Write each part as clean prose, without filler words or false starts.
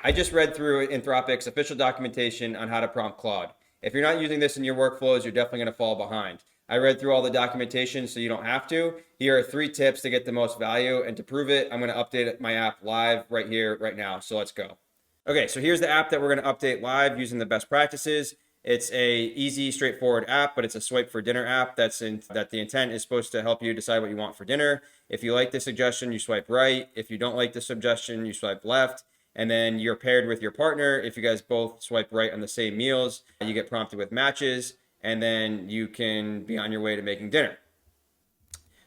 I just read through Anthropic's official documentation on how to prompt Claude. If you're not using this in your workflows, you're definitely going to fall behind. I read through all the documentation so you don't have to. Here are 3 tips to get the most value, and to prove it, I'm going to update my app live right here, right now. So let's go. Okay, so here's the app that we're going to update live using the best practices. It's a easy, straightforward app, but it's a swipe for dinner app that the intent is supposed to help you decide what you want for dinner. If you like the suggestion, you swipe right. If you don't like the suggestion, you swipe left. And then you're paired with your partner. If you guys both swipe right on the same meals, you get prompted with matches, and then you can be on your way to making dinner.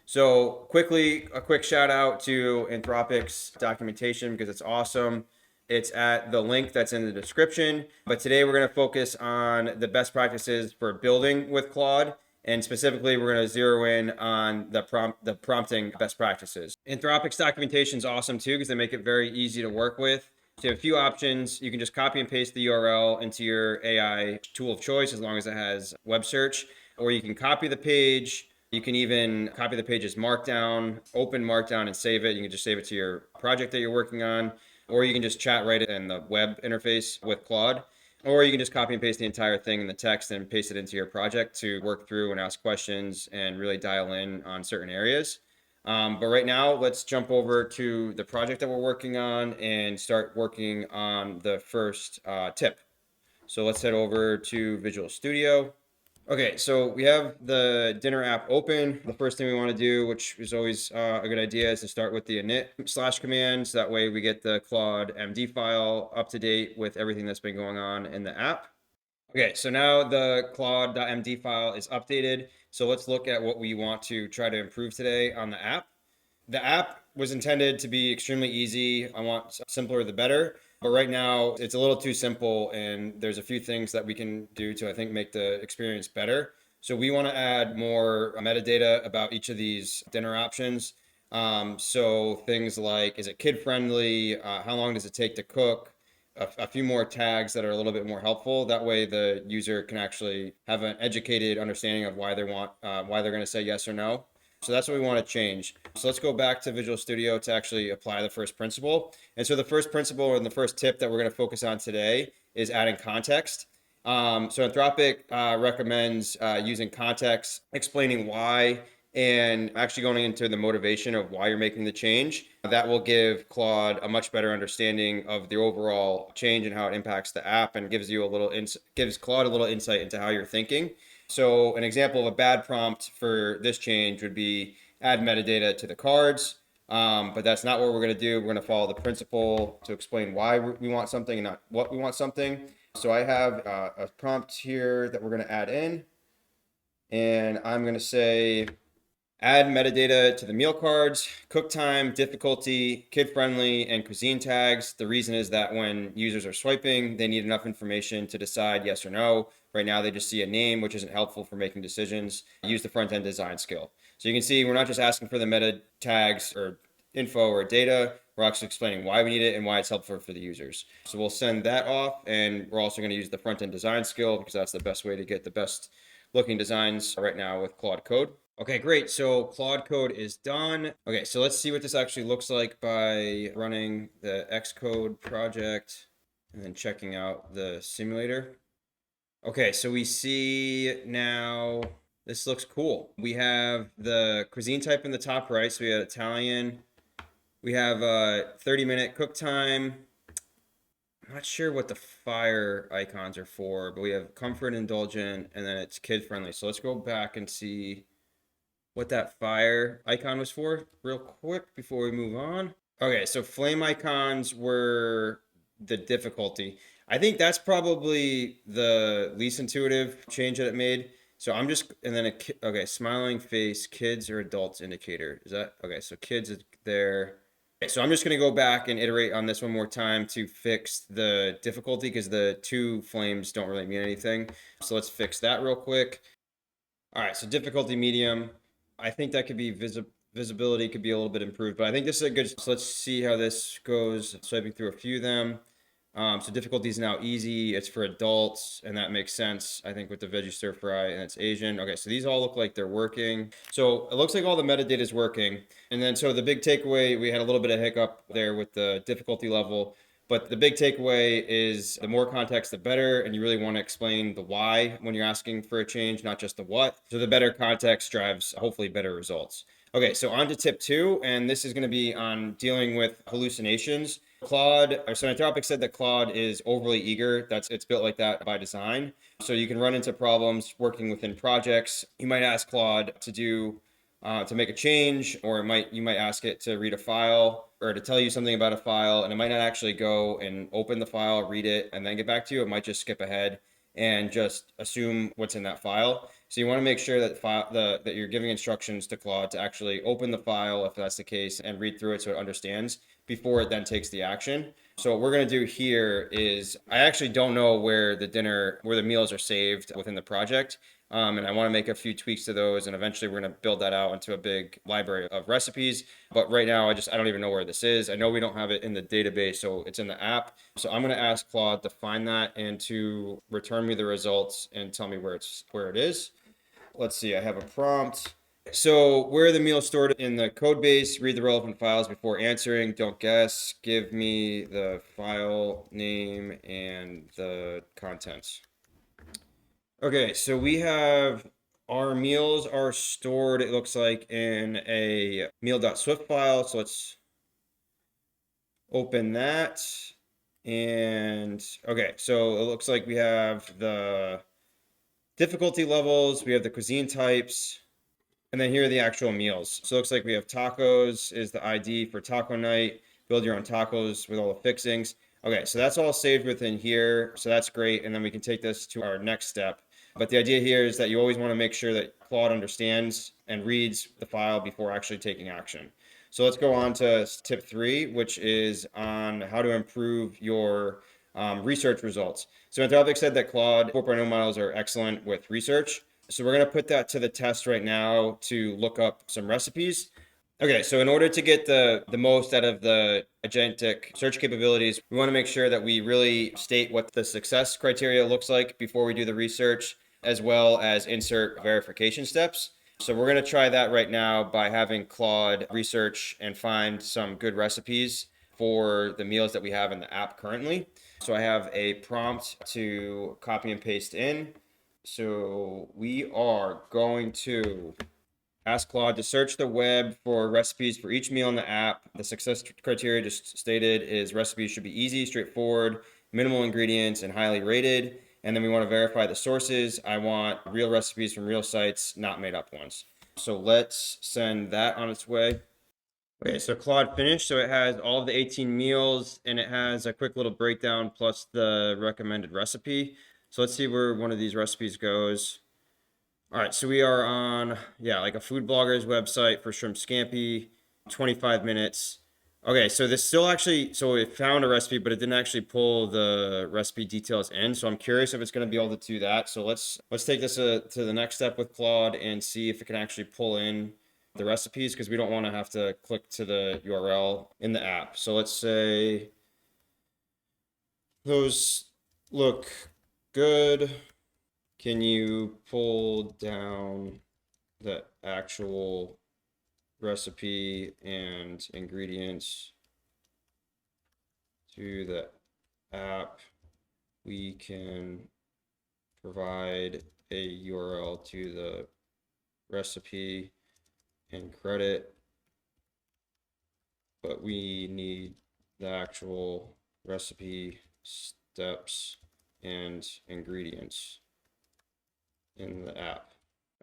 So quickly, a quick shout out to Anthropic's documentation because it's awesome. It's at the link that's in the description. But today we're going to focus on the best practices for building with Claude. And specifically, we're going to zero in on the prompting best practices. Anthropic's documentation is awesome too because they make it very easy to work with. So you have a few options. You can just copy and paste the URL into your AI tool of choice as long as it has web search, or you can copy the page. You can even copy the page as Markdown, open Markdown and save it. You can just save it to your project that you're working on, or you can just chat right in the web interface with Claude, or you can just copy and paste the entire thing in the text and paste it into your project to work through and ask questions and really dial in on certain areas. But right now, let's jump over to the project that we're working on and start working on the first tip. So let's head over to Visual Studio. Okay, so we have the dinner app open. The first thing we want to do, which is always a good idea, is to start with the init / command. So that way we get the Claude MD file up to date with everything that's been going on in the app. Okay, so now the claude.md file is updated. So let's look at what we want to try to improve today on the app. The app was intended to be extremely easy. I want simpler the better. But right now it's a little too simple and there's a few things that we can do to, I think, make the experience better. So we want to add more metadata about each of these dinner options. So things like, is it kid friendly? How long does it take to cook? A few more tags that are a little bit more helpful. That way the user can actually have an educated understanding of why they're going to say yes or no. So that's what we want to change. So let's go back to Visual Studio to actually apply the first principle. And so the first principle and the first tip that we're going to focus on today is adding context. So Anthropic recommends using context, explaining why, and actually going into the motivation of why you're making the change. That will give Claude a much better understanding of the overall change and how it impacts the app, and gives Claude a little insight into how you're thinking. So an example of a bad prompt for this change would be add metadata to the cards. But that's not what we're going to do. We're going to follow the principle to explain why we want something and not what we want something. So I have a prompt here that we're going to add in. And I'm going to say, add metadata to the meal cards, cook time, difficulty, kid-friendly, and cuisine tags. The reason is that when users are swiping, they need enough information to decide yes or no. Right now, they just see a name, which isn't helpful for making decisions. Use the front-end design skill. So you can see we're not just asking for the meta tags or info or data. We're actually explaining why we need it and why it's helpful for the users. So we'll send that off, and we're also going to use the front-end design skill because that's the best way to get the best looking designs right now with Claude Code. Okay, great. So Claude Code is done. Okay, so let's see what this actually looks like by running the Xcode project and then checking out the simulator. Okay, so we see now this looks cool. We have the cuisine type in the top right. So we have Italian. We have a 30-minute cook time. I'm not sure what the fire icons are for, but we have comfort, indulgent, and then it's kid friendly. So let's go back and see what that fire icon was for real quick before we move on. Okay, so flame icons were the difficulty. I think that's probably the least intuitive change that it made. So I'm just, and then okay, smiling face, kids or adults indicator. Is that, okay, so kids is there. Okay, so I'm just gonna go back and iterate on this one more time to fix the difficulty because the two flames don't really mean anything. So let's fix that real quick. All right, so difficulty medium. I think that could be visibility could be a little bit improved, but I think this is a good, so let's see how this goes, swiping through a few of them. So difficulty is now easy, it's for adults, and that makes sense, I think, with the veggie stir fry, and it's Asian. Okay, so these all look like they're working. So it looks like all the metadata is working. And then, so the big takeaway, we had a little bit of hiccup there with the difficulty level, But the big takeaway is the more context, the better. And you really want to explain the why when you're asking for a change, not just the what. So the better context drives hopefully better results. Okay, so on to tip 2, and this is going to be on dealing with hallucinations. Anthropic said that Claude is overly eager. It's built like that by design. So you can run into problems working within projects. You might ask Claude to make a change, or you might ask it to read a file or to tell you something about a file, and it might not actually go and open the file, read it, and then get back to you. It might just skip ahead and just assume what's in that file. So you want to make sure that you're giving instructions to Claude to actually open the file, if that's the case, and read through it so it understands before it then takes the action. So what we're going to do here is, I actually don't know where the meals are saved within the project. And I want to make a few tweaks to those, and eventually we're going to build that out into a big library of recipes. But right now, I don't even know where this is. I know we don't have it in the database, so it's in the app. So I'm going to ask Claude to find that and to return me the results and tell me where it is. Let's see, I have a prompt. So where are the meals stored in the code base? Read the relevant files before answering. Don't guess. Give me the file name and the contents. Okay, so we have our meals are stored, it looks like, in a meal.swift file. So let's open that. And okay, so it looks like we have the difficulty levels, we have the cuisine types, and then here are the actual meals. So it looks like we have tacos is the ID for taco night, build your own tacos with all the fixings. Okay, so that's all saved within here. So that's great. And then we can take this to our next step. But the idea here is that you always want to make sure that Claude understands and reads the file before actually taking action. So let's go on to tip 3, which is on how to improve your research results. So Anthropic said that Claude 4.0 models are excellent with research. So we're going to put that to the test right now to look up some recipes. Okay, so in order to get the most out of the agentic search capabilities, we want to make sure that we really state what the success criteria looks like before we do the research, as well as insert verification steps. So we're going to try that right now by having Claude research and find some good recipes for the meals that we have in the app currently. So I have a prompt to copy and paste in. So we are going to ask Claude to search the web for recipes for each meal in the app. The success criteria just stated is recipes should be easy, straightforward, minimal ingredients, and highly rated. And then we want to verify the sources. I want real recipes from real sites, not made up ones. So let's send that on its way. Okay, so Claude finished. So it has all of the 18 meals, and it has a quick little breakdown plus the recommended recipe. So let's see where one of these recipes goes. All right, so we are on, like a food blogger's website for shrimp scampi, 25 minutes. Okay, so so it found a recipe, but it didn't actually pull the recipe details in. So I'm curious if it's going to be able to do that. So let's take this to the next step with Claude and see if it can actually pull in the recipes, because we don't want to have to click to the URL in the app. So let's say those look good. Can you pull down the actual recipe and ingredients to the app? We can provide a URL to the recipe and credit, but we need the actual recipe, steps, and ingredients in the app.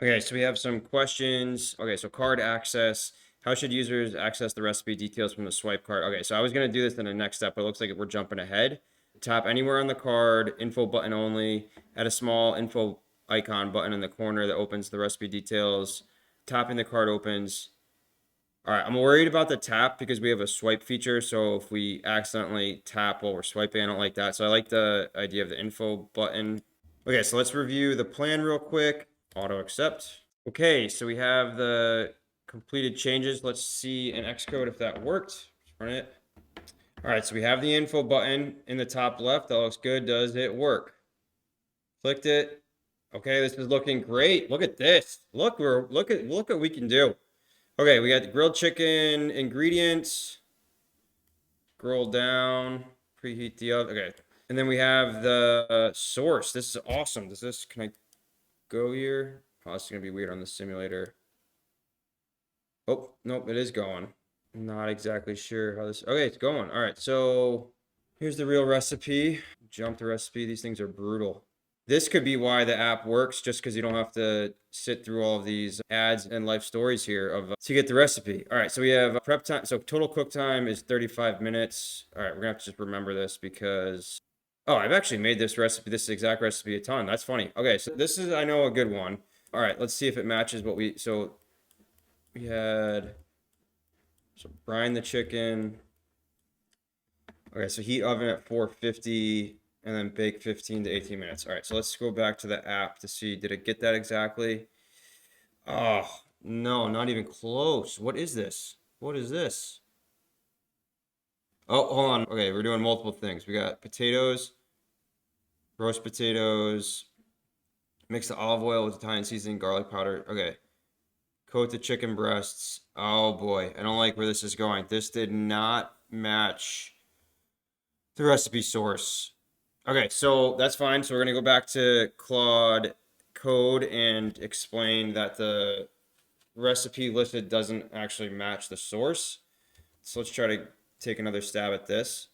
Okay, so we have some questions. Okay, so card access. How should users access the recipe details from the swipe card? Okay, so I was going to do this in the next step, but it looks like we're jumping ahead. Tap anywhere on the card, info button only, add a small info icon button in the corner that opens the recipe details. Tapping the card opens. All right, I'm worried about the tap because we have a swipe feature. So if we accidentally tap while we're swiping, I don't like that. So I like the idea of the info button. Okay, so let's review the plan real quick. Auto accept. Okay, so we have the completed changes. Let's see in Xcode if that worked. Run it. All right, so we have the info button in the top left. That looks good. Does it work? Clicked it. Okay, this is looking great. Look at this. Look what we can do. Okay, we got the grilled chicken ingredients. Scroll down. Preheat the oven. Okay. And then we have the source. This is awesome. Can I go here? Oh, this is going to be weird on the simulator. Oh, nope, it is going. Not exactly sure how this, okay, it's going. All right, so here's the real recipe. Jump the recipe. These things are brutal. This could be why the app works, just because you don't have to sit through all of these ads and life stories here of to get the recipe. All right, so we have prep time. So total cook time is 35 minutes. All right, we're gonna have to just remember this because, oh, I've actually made this recipe, this exact recipe a ton. That's funny. Okay, so this is, I know, a good one. All right, let's see if it matches what so we had, so brine the chicken. Okay, so heat oven at 450 and then bake 15 to 18 minutes. All right, so let's go back to the app to see, did it get that exactly? Oh, no, not even close. What is this? What is this? Oh, hold on. Okay, we're doing multiple things. We got potatoes, roast potatoes, mix the olive oil with Italian seasoning, garlic powder. Okay. Coat the chicken breasts. Oh boy, I don't like where this is going. This did not match the recipe source. Okay, so that's fine. So we're gonna go back to Claude Code and explain that the recipe listed doesn't actually match the source. So let's try to take another stab at this.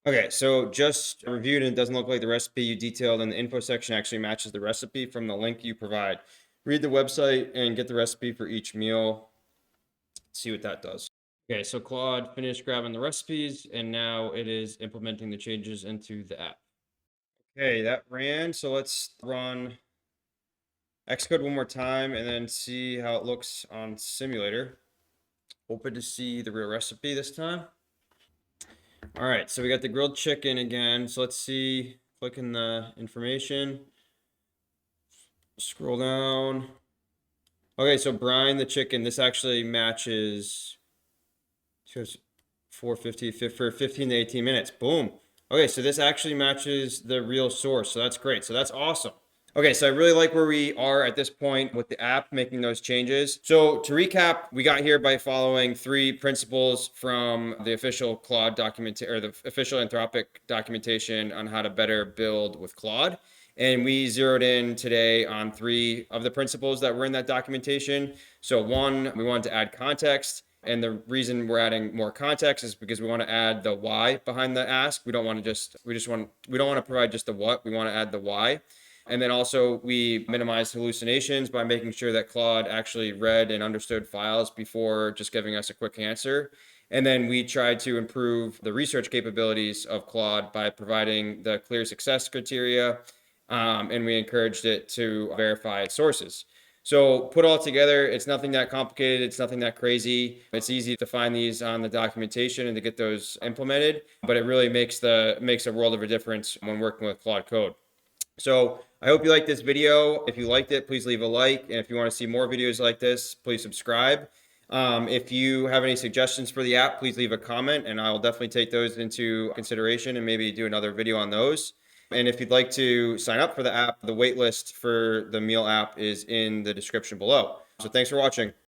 Okay, so just reviewed and it doesn't look like the recipe you detailed in the info section actually matches the recipe from the link you provide. Read the website and get the recipe for each meal. See what that does. Okay, so Claude finished grabbing the recipes and now it is implementing the changes into the app. Okay, that ran. So let's run Xcode one more time and then see how it looks on simulator. Hoping to see the real recipe this time. All right, so we got the grilled chicken again. So let's see, click in the information, scroll down. Okay, so brine the chicken, this actually matches 450 for 15 to 18 minutes. Boom. Okay, so this actually matches the real source. So that's great. So that's awesome. Okay, so I really like where we are at this point with the app making those changes. So to recap, we got here by following 3 principles from the official Claude document or the official Anthropic documentation on how to better build with Claude. And we zeroed in today on 3 of the principles that were in that documentation. So 1, we wanted to add context. And the reason we're adding more context is because we want to add the why behind the ask. We don't want to provide just the what, we want to add the why. And then also we minimize hallucinations by making sure that Claude actually read and understood files before just giving us a quick answer. And then we tried to improve the research capabilities of Claude by providing the clear success criteria. And we encouraged it to verify its sources. So put all together, it's nothing that complicated. It's nothing that crazy. It's easy to find these on the documentation and to get those implemented, but it really makes a world of a difference when working with Claude Code. So I hope you liked this video. If you liked it, please leave a like. And if you want to see more videos like this, please subscribe. If you have any suggestions for the app, please leave a comment and I'll definitely take those into consideration and maybe do another video on those. And if you'd like to sign up for the app, the waitlist for the meal app is in the description below. So thanks for watching.